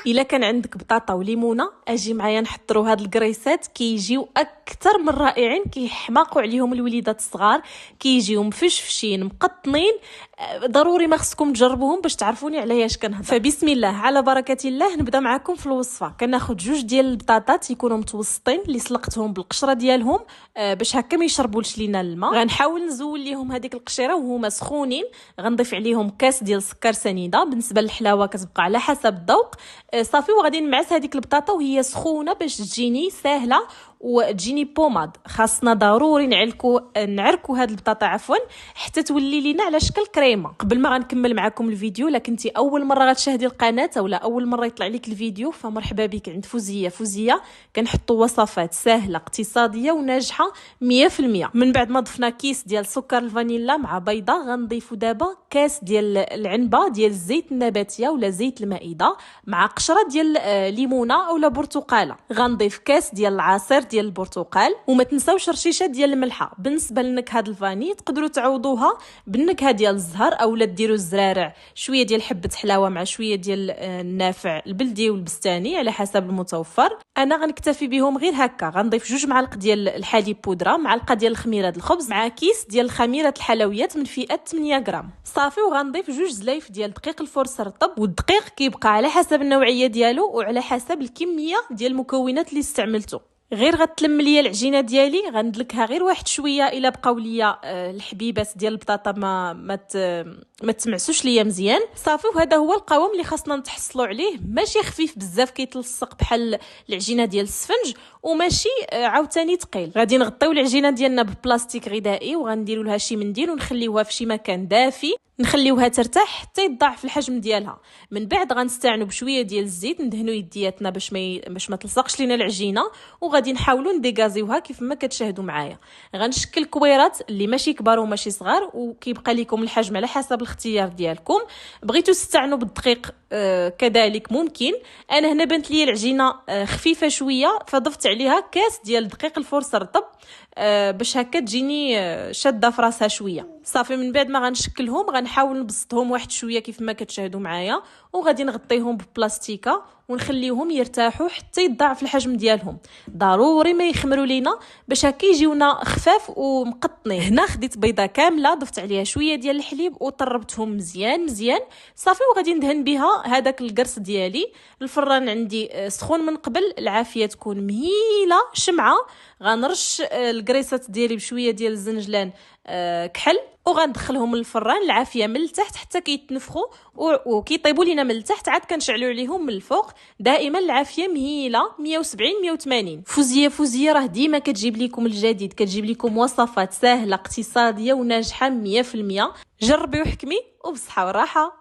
الا كان عندك بطاطا وليمونه اجي معايا نحضروا هاد الكريسات، كيجيو اكثر من رائعين، كيحماقوا عليهم الوليدات الصغار، كيجيو مفشفشين مقطنين. ضروري ما خصكم تجربوهم باش تعرفوني على اش كنهضر. فبسم الله على بركه الله نبدا معكم في الوصفه. كناخذ جوج ديال البطاطات يكونوا متوسطين اللي سلقتهم بالقشره ديالهم باش هكا ما يشربولش لينا الماء. غنحاول نزول ليهم هذيك القشيره وهما سخونين. غنضيف عليهم كاس ديال السكر سنيده، بالنسبه للحلاوه كتبقى على حسب الذوق. صافي وغادي نمعس هذيك البطاطا وهي سخونه باش تجيني ساهله وتجيني بوماد. خاصنا ضروري نعركو هاد البطاطا حتى تولي لينا على شكل كريمه. قبل ما غنكمل معكم الفيديو، لكن انت اول مره غتشاهدي القناه ولا اول مره يطلع لك الفيديو، فمرحبا بك عند فوزيه. كنحطوا وصفات سهله اقتصاديه وناجحه 100%. من بعد ما ضفنا كيس ديال سكر الفانيلا مع بيضه، غنضيفوا دابا كاس ديال العنبه ديال الزيت النباتيه ولا زيت المائده مع قشره ديال ليمونه اولا برتقاله. غنضيف كاس ديال العصير ديال البرتقال، وما تنساوش رشيشه ديال الملحه. بالنسبه لنكهه الفاني تقدروا تعوضوها بالنكهه ديال الزهر اولا ديروا الزرارع، شويه ديال حبه حلاوه مع شويه ديال النافع البلدي والبستاني على حسب المتوفر. انا غنكتفي بهم غير هكا. غنضيف 2 معالق ديال الحليب بودره، معلقه ديال الخميره الخبز مع كيس ديال خميره الحلويات من فئه 8 غرام صافي. وغنضيف 2 زلايف ديال دقيق الفرصه رطب، والدقيق كيبقى على حسب النوعيه ديالو وعلى حسب الكميه ديال المكونات اللي استعملتو. غير غتلم ليا العجينه ديالي، غندلكها غير واحد شويه الا بقاو ليا الحبيبات ديال البطاطا ما تمعسوش ليا مزيان صافي. وهذا هو القوام اللي خاصنا نتحصلوا عليه، ماشي خفيف بزاف كيتلصق بحال العجينه ديال السفنج، وماشي عاوتاني ثقيل. غادي نغطيو العجينه ديالنا ببلاستيك غذائي وغنديروا لها شي منديل ونخليوها في شي مكان دافي، نخليوها ترتاح حتى يتضاعف الحجم ديالها. من بعد غنستعنوا بشويه ديال الزيت ندهنوا يدياتنا باش ما تلصقش لينا العجينه، وغادي نحاولوا نديغازيوها كيف ما كتشاهدوا معايا. غنشكل كويرات اللي ماشي كبار وماشي صغار، وكيبقى لكم الحجم على حسب الاختيار ديالكم. بغيتوا تستعنوا بالدقيق كذلك ممكن. انا هنا بنت لي العجينه خفيفه شويه فضفت عليها كاس ديال دقيق الفرصه رطب باش هكا تجيني شاده في راسها شويه صافي. من بعد ما غنشكلهم غنحاول نبسطهم واحد شويه كيف ما كتشاهدوا معايا، وغادي نغطيهم ببلاستيكه ونخليهم يرتاحوا حتى يتضاعف الحجم ديالهم. ضروري ما يخمروا لينا باش هكا يجيونا خفاف ومقطنين. هنا خديت بيضه كامله ضفت عليها شويه ديال الحليب وطربتهم مزيان صافي. وغادي ندهن بها هذاك القرص ديالي. الفران عندي سخون من قبل، العافيه تكون مهيله شمعه. غنرش الكريسات ديالي بشويه ديال الزنجلان كحل، وغندخلهم للفران العافيه من التحت حتى كيتنفخوا وكيطيبوا لينا من التحت، عاد كنشعلوا عليهم من الفوق. دائما العافيه مهيله 170 180. فوزيه راه ديما كتجيب لكم الجديد، كتجيب لكم وصفات سهله اقتصاديه وناجحه 100%. جربي وحكمي وبصحه وراحه.